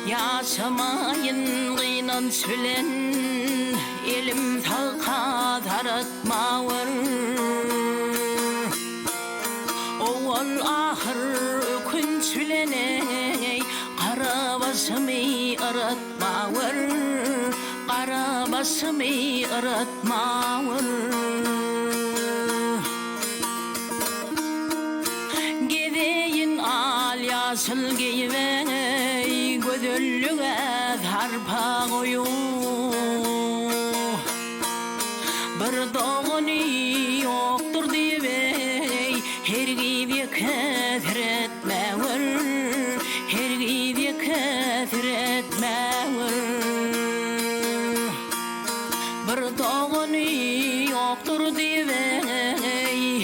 Yaşamayın kıynanç bilen, elim sağ taratmağır. Oğul ahır ökünç bilen, kara basımı aratmağır, kara basımı aratmağır. Gideyin al yaşıl giyve, gödüllüğe tarpa koyu. Bir doğunu yoktur diyey, her gibi keser etmeğir, her gibi keser etmeğir. Bir doğunu yoktur diyey,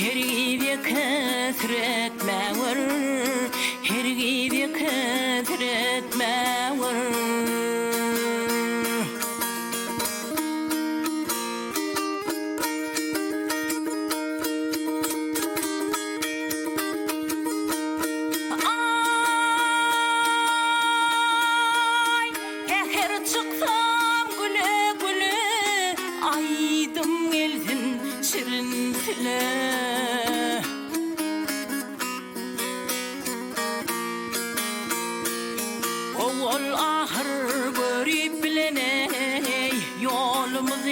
her gibi keser etmeğir, her gibi keser etmeğir. Aydım geldin şirin tile, oğul ahır görüp bilene, yolumuzu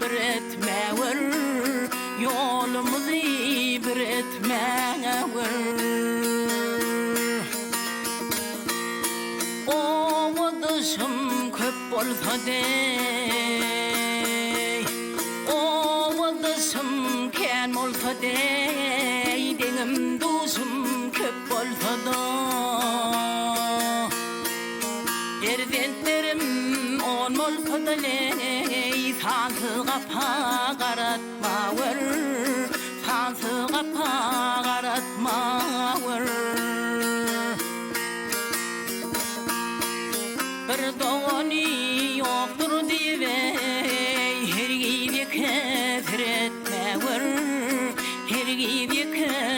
bir etmeğir, yolumuzu bir etmeğir. Oğuduşum köp bolsa dey, oğuduşum ken bolsa dey, denim duşum köp bolsa da. Erzentlerim on bolsa da ley, sansı kapa karatmağır, sansı kapa karatmağır. Bir doğunu yoktur diyey, her gibi keser etmeğir, her gibi keser